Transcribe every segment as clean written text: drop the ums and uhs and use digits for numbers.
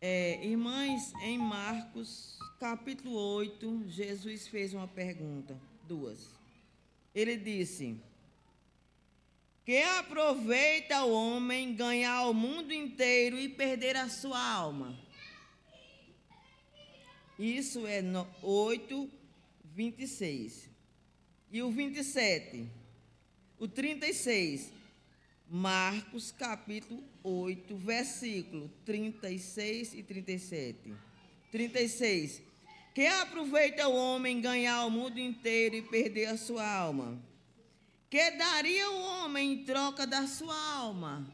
Irmãs, em Marcos, capítulo 8, Jesus fez uma pergunta, duas. Ele disse: que aproveita o homem ganhar o mundo inteiro e perder a sua alma? Isso é 8, 26. E o 27, o 36. Marcos, capítulo 8, versículo 36 e 37. 36. Que aproveita o homem ganhar o mundo inteiro e perder a sua alma? Que daria o homem em troca da sua alma?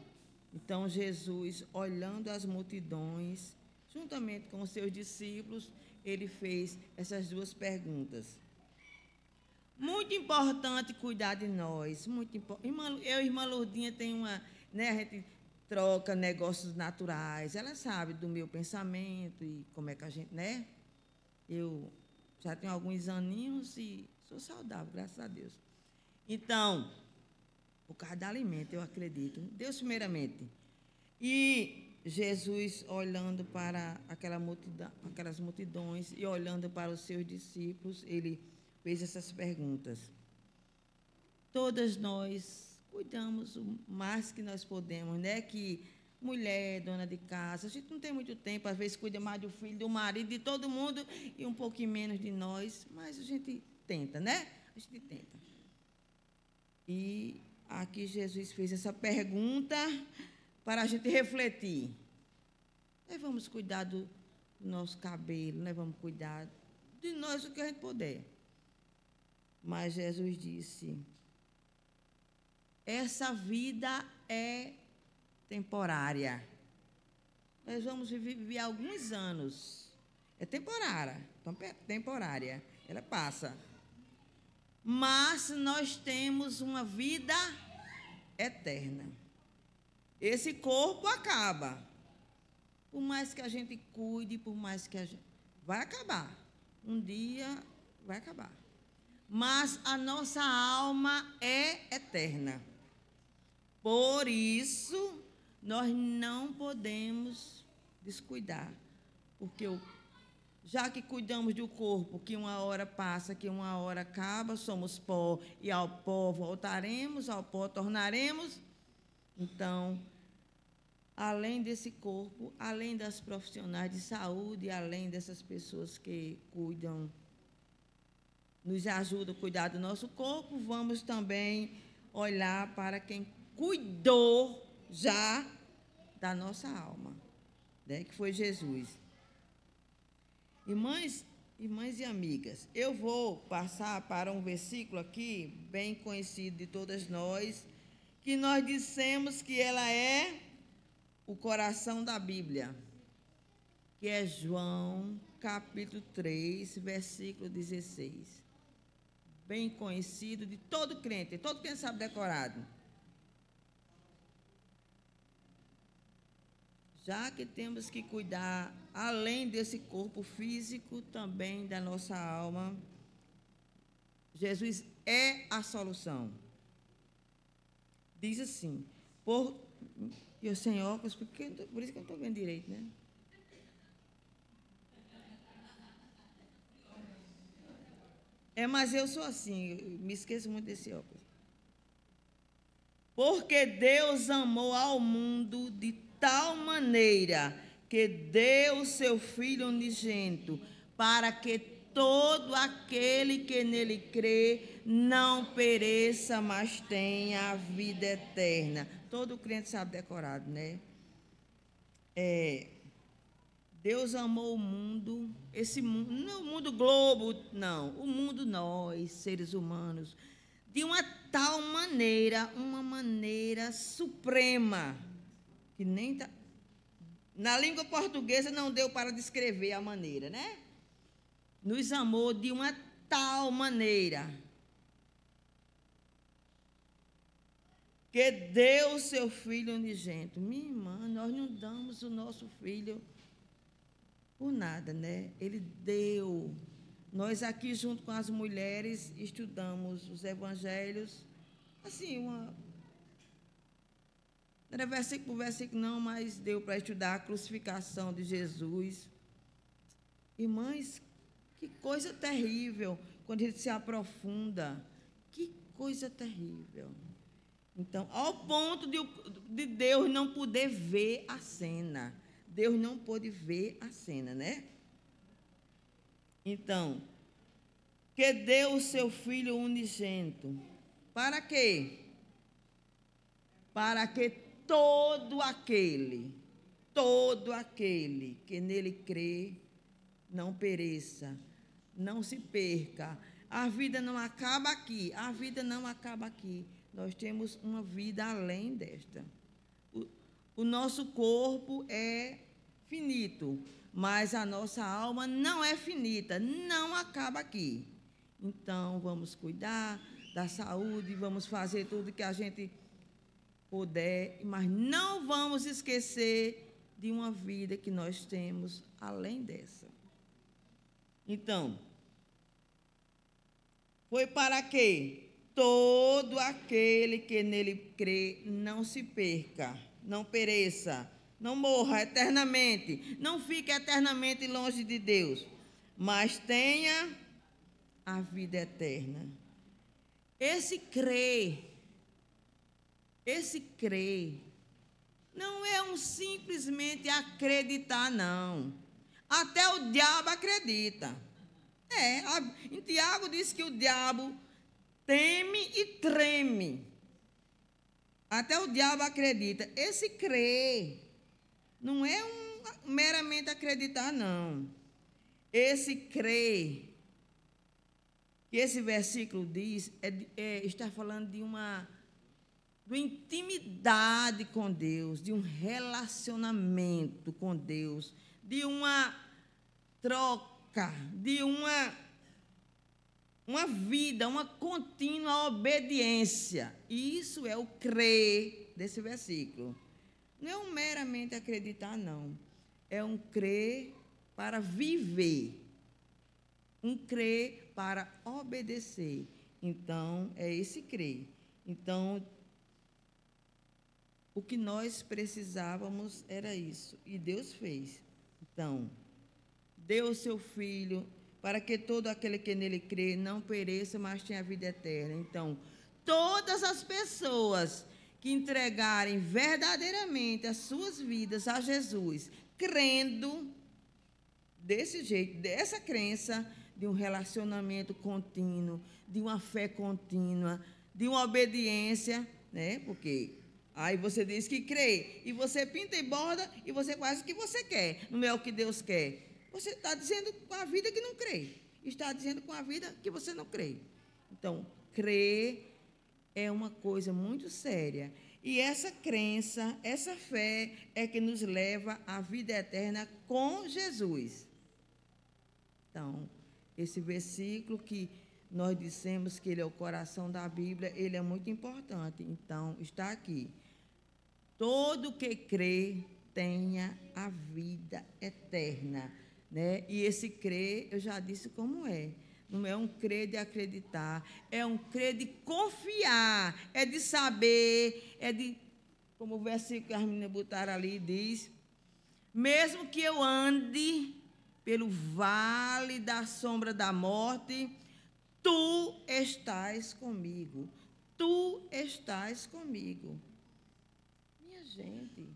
Então Jesus, olhando as multidões, juntamente com os seus discípulos, ele fez essas duas perguntas. Muito importante cuidar de nós. Muito eu e irmã Lourdinha tem uma, né, a gente troca negócios naturais. Ela sabe do meu pensamento e como é que a gente, né? Eu já tenho alguns aninhos e sou saudável, graças a Deus. Então, por causa do alimento, eu acredito. Deus primeiramente. E Jesus, olhando para aquelas multidões e olhando para os seus discípulos, ele fez essas perguntas. Todas nós cuidamos o mais que nós podemos, né? Que mulher, dona de casa, a gente não tem muito tempo, às vezes cuida mais do filho, do marido, de todo mundo e um pouquinho menos de nós, mas a gente tenta, né? A gente tenta. E aqui Jesus fez essa pergunta para a gente refletir. Nós vamos cuidar do nosso cabelo, nós vamos cuidar de nós o que a gente puder. Mas Jesus disse: essa vida é temporária. Nós vamos viver alguns anos. É temporária, temporária. Ela passa. Mas nós temos uma vida eterna. Esse corpo acaba. Por mais que a gente cuide, por mais que a gente... vai acabar. Um dia vai acabar. Mas a nossa alma é eterna. Por isso, nós não podemos descuidar. Porque já que cuidamos do corpo, que uma hora passa, que uma hora acaba, somos pó, e ao pó voltaremos, ao pó tornaremos. Então, além desse corpo, além das profissionais de saúde, além dessas pessoas que cuidam, nos ajudam a cuidar do nosso corpo, vamos também olhar para quem cuidou já da nossa alma, né, que foi Jesus. Irmãs e amigas, eu vou passar para um versículo aqui, bem conhecido de todas nós, que nós dissemos que ela é o coração da Bíblia, que é João, capítulo 3, versículo 16. Bem conhecido de todo crente sabe decorado. Já que temos que cuidar, além desse corpo físico, também da nossa alma, Jesus é a solução. Diz assim, eu sem óculos, por isso que eu não estou vendo direito, né? Mas eu sou assim, me esqueço muito desse óculos. Porque Deus amou ao mundo de tal maneira que deu o seu Filho unigênito, para que todo aquele que nele crê não pereça, mas tenha a vida eterna. Todo crente sabe decorado, né? Deus amou o mundo, esse mundo, não o mundo globo, não, o mundo nós, seres humanos, de uma tal maneira, uma maneira suprema, que nem na língua portuguesa não deu para descrever a maneira, né? Nos amou de uma tal maneira que deu o seu Filho unigênito. Minha irmã, nós não damos o nosso filho por nada, né? Ele deu. Nós aqui, junto com as mulheres, estudamos os evangelhos, assim, Não era versículo por versículo, não, mas deu para estudar a crucificação de Jesus. Irmãs, que coisa terrível quando a gente se aprofunda. Que coisa terrível. Então, ao ponto de Deus não poder ver a cena. Deus não pôde ver a cena, né? Então, que deu o seu Filho unigênito. Para quê? Para que todo aquele que nele crê, não pereça, não se perca. A vida não acaba aqui, a vida não acaba aqui. Nós temos uma vida além desta. O nosso corpo é finito, mas a nossa alma não é finita, não acaba aqui. Então, vamos cuidar da saúde, vamos fazer tudo que a gente puder, mas não vamos esquecer de uma vida que nós temos além dessa. Então, foi para que todo aquele que nele crê não se perca, não pereça, não morra eternamente, não fique eternamente longe de Deus, mas tenha a vida eterna. Esse crer não é um simplesmente acreditar, não. Até o diabo acredita. Em Tiago diz que o diabo teme e treme. Até o diabo acredita. Esse crer não é meramente acreditar, não. Esse crer, que esse versículo diz, está falando de uma intimidade com Deus, de um relacionamento com Deus, de uma troca, de uma vida, uma contínua obediência. E isso é o crer desse versículo. Não é um meramente acreditar, não. É um crer para viver, um crer para obedecer. Então, é esse crer. Então, o que nós precisávamos era isso, e Deus fez. Então, deu o seu Filho para que todo aquele que nele crê não pereça, mas tenha a vida eterna. Então, todas as pessoas que entregarem verdadeiramente as suas vidas a Jesus, crendo desse jeito, dessa crença, de um relacionamento contínuo, de uma fé contínua, de uma obediência, né? Porque aí você diz que crê, e você pinta e borda, e você faz o que você quer, não é o que Deus quer. Você está dizendo com a vida que não crê, está dizendo com a vida que você não crê. Então, crer é uma coisa muito séria. E essa crença, essa fé é que nos leva à vida eterna com Jesus. Então, esse versículo que nós dissemos que ele é o coração da Bíblia, ele é muito importante. Então, está aqui. Todo que crê tenha a vida eterna, né? E esse crer, eu já disse como é. Não é um crer de acreditar, é um crer de confiar, é de saber, é de, como o versículo que as meninas botaram ali diz, mesmo que eu ande pelo vale da sombra da morte, tu estás comigo, tu estás comigo. Minha gente,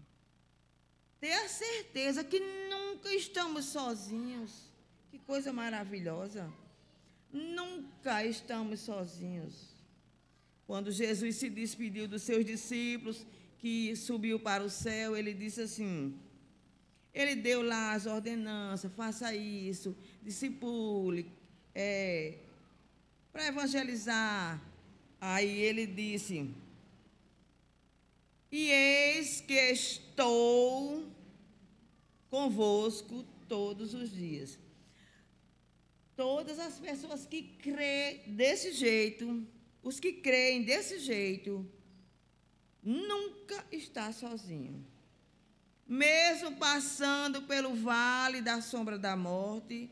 ter a certeza que nunca estamos sozinhos, que coisa maravilhosa. Nunca estamos sozinhos. Quando Jesus se despediu dos seus discípulos, que subiu para o céu, ele disse assim, ele deu lá as ordenanças, faça isso, discipule, para evangelizar. Aí ele disse, e eis que estou convosco todos os dias. Todas as pessoas que creem desse jeito, os que creem desse jeito, nunca está sozinho. Mesmo passando pelo vale da sombra da morte,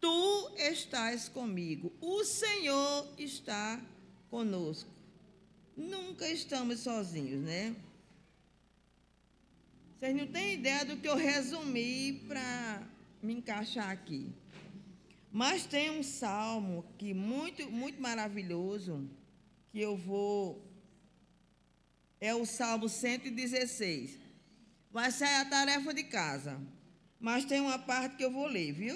tu estás comigo. O Senhor está conosco. nunca estamos sozinhos, né? Vocês não têm ideia do que eu resumi para me encaixar aqui. Mas tem um salmo que muito, muito maravilhoso, que eu vou... É o Salmo 116. Vai sair a tarefa de casa. Mas tem uma parte que eu vou ler, viu?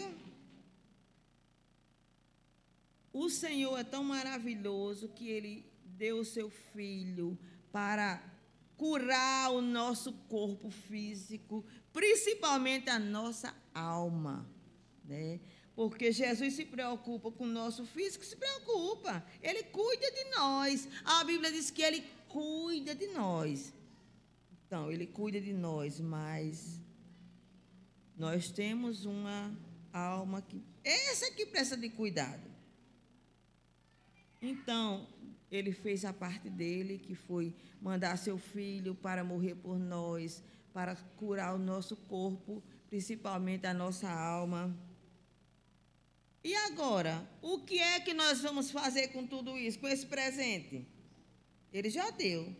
O Senhor é tão maravilhoso que Ele deu o seu Filho para curar o nosso corpo físico, principalmente a nossa alma, né? Porque Jesus se preocupa com o nosso físico, se preocupa. Ele cuida de nós. A Bíblia diz que Ele cuida de nós. Então, Ele cuida de nós, mas nós temos uma alma que... Essa que precisa de cuidado. Então, Ele fez a parte dele, que foi mandar seu Filho para morrer por nós, para curar o nosso corpo, principalmente a nossa alma. E agora, o que é que nós vamos fazer com tudo isso, com esse presente? Ele já deu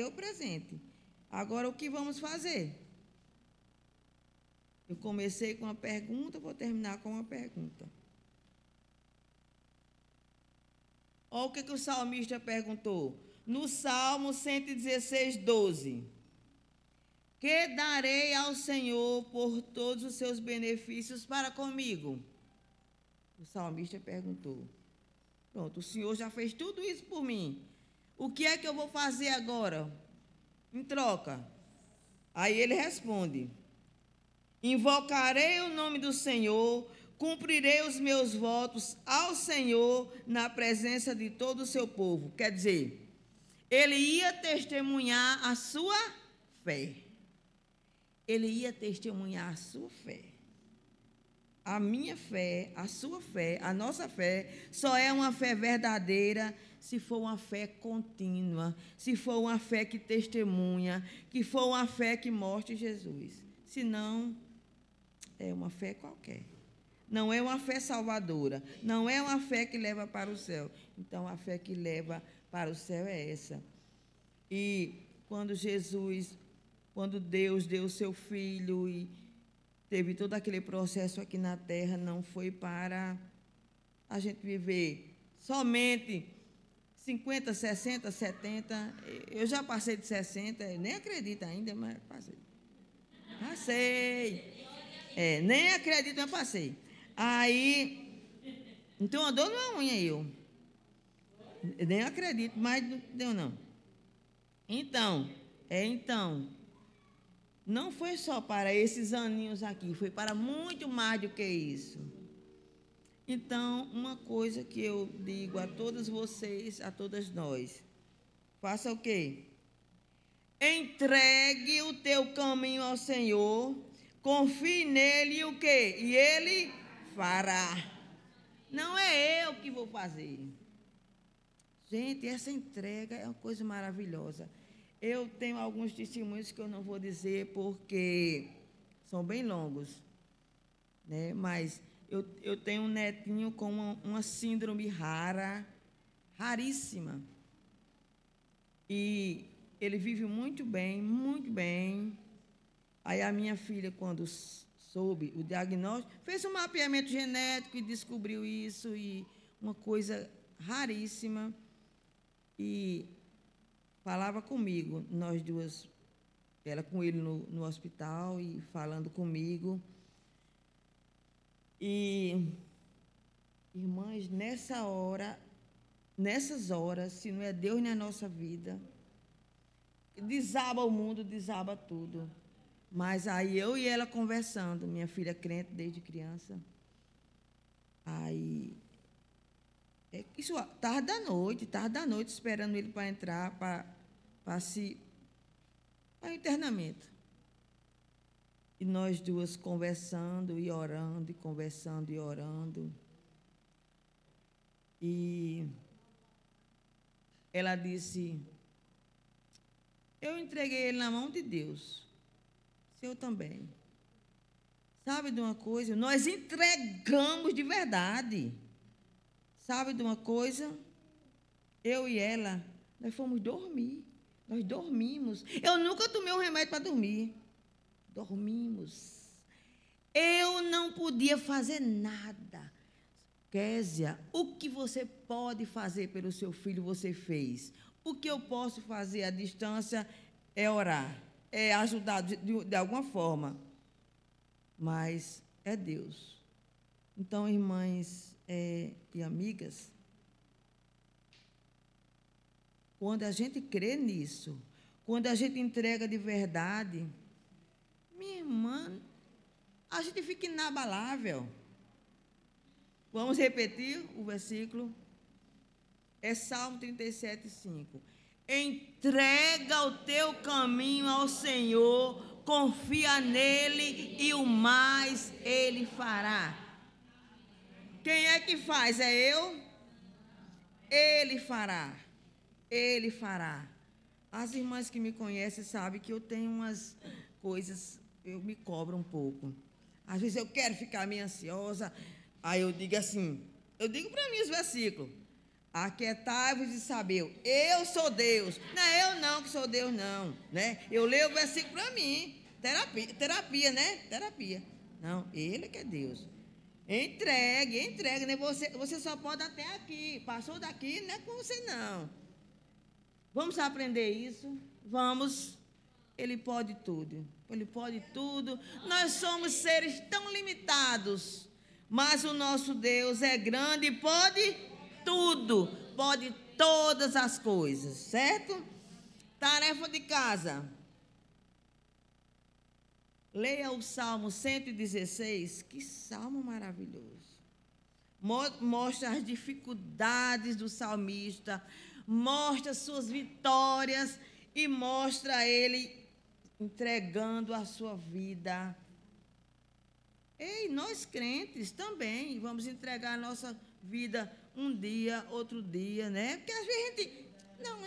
o presente. Agora, o que vamos fazer? Eu comecei com uma pergunta, vou terminar com uma pergunta. Olha o que o salmista perguntou. No Salmo 116, 12. Que darei ao Senhor por todos os seus benefícios para comigo? O salmista perguntou. Pronto, o Senhor já fez tudo isso por mim. O que é que eu vou fazer agora? Em troca. Aí ele responde: invocarei o nome do Senhor, cumprirei os meus votos ao Senhor na presença de todo o seu povo. Quer dizer, ele ia testemunhar a sua fé. Ele ia testemunhar a sua fé. A minha fé, a sua fé, a nossa fé, só é uma fé verdadeira se for uma fé contínua, se for uma fé que testemunha, que for uma fé que mostre Jesus. Senão, é uma fé qualquer. Não é uma fé salvadora, não é uma fé que leva para o céu. Então, a fé que leva para o céu é essa. E quando Deus deu o seu Filho e teve todo aquele processo aqui na terra, não foi para a gente viver somente 50, 60, 70. Eu já passei de 60, nem acredito ainda, mas passei. Nem acredito, mas passei. Aí, então uma dor numa unha eu nem acredito, mas não deu não. Então, não foi só para esses aninhos aqui, foi para muito mais do que isso. Então, uma coisa que eu digo a todos vocês, a todas nós, faça o quê? Entregue o teu caminho ao Senhor, confie nele e o quê? E ele fará. Não é eu que vou fazer. Gente, essa entrega é uma coisa maravilhosa. Eu tenho alguns testemunhos que eu não vou dizer porque são bem longos, né? Mas eu tenho um netinho com uma síndrome raríssima. E ele vive muito bem, muito bem. Aí a minha filha, quando soube o diagnóstico, fez um mapeamento genético e descobriu isso, e uma coisa raríssima. E falava comigo, nós duas, ela com ele no hospital e falando comigo. E, irmãs, nessas horas, se não é Deus na nossa vida, desaba o mundo, desaba tudo. Mas aí eu e ela conversando, minha filha crente desde criança. Aí, isso tarde da noite, esperando ele para entrar, para o internamento. E nós duas conversando e orando, e conversando e orando. E ela disse: eu entreguei ele na mão de Deus. Eu também. Sabe de uma coisa? Nós entregamos de verdade. Sabe de uma coisa? Eu e ela, Nós fomos dormir. Nós dormimos. Eu nunca tomei um remédio para dormir. Dormimos. Eu não podia fazer nada. Késia, o que você pode fazer pelo seu filho, você fez. O que eu posso fazer à distância é orar, é ajudar de alguma forma. Mas é Deus. Então, irmãs e amigas, quando a gente crê nisso, quando a gente entrega de verdade, minha irmã, a gente fica inabalável. Vamos repetir o versículo? É Salmo 37, 5. Entrega o teu caminho ao Senhor, confia nele e o mais ele fará. Quem é que faz? É eu? Ele fará. Ele fará. As irmãs que me conhecem sabem que eu tenho umas coisas, eu me cobro um pouco. Às vezes eu quero ficar meio ansiosa, aí eu digo assim, eu digo para mim os versículos. Aquietai-vos e saber, eu sou Deus. Não é eu não que sou Deus, não. Né? Eu leio o versículo para mim. Terapia, né? Terapia. Não, ele que é Deus. Entregue, né? Você só pode até aqui. Passou daqui, não é com você, não. Vamos aprender isso? Vamos. Ele pode tudo. Ele pode tudo. Nós somos seres tão limitados, mas o nosso Deus é grande e pode tudo. Pode todas as coisas, certo? Tarefa de casa. Leia o Salmo 116. Que salmo maravilhoso. Mostra as dificuldades do salmista, mostra suas vitórias e mostra ele entregando a sua vida. Ei, nós crentes também vamos entregar a nossa vida um dia, outro dia, né? Porque às vezes a gente... Não,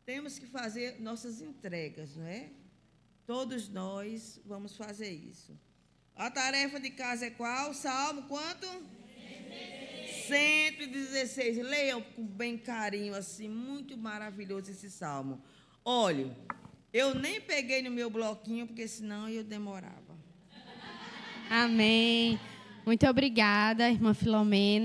temos que fazer nossas entregas, não é? Todos nós vamos fazer isso. A tarefa de casa é qual? Salmo quanto? 116. Leiam com bem carinho, assim, muito maravilhoso esse salmo. Olha, eu nem peguei no meu bloquinho, porque senão eu demorava. Amém. Muito obrigada, irmã Filomena.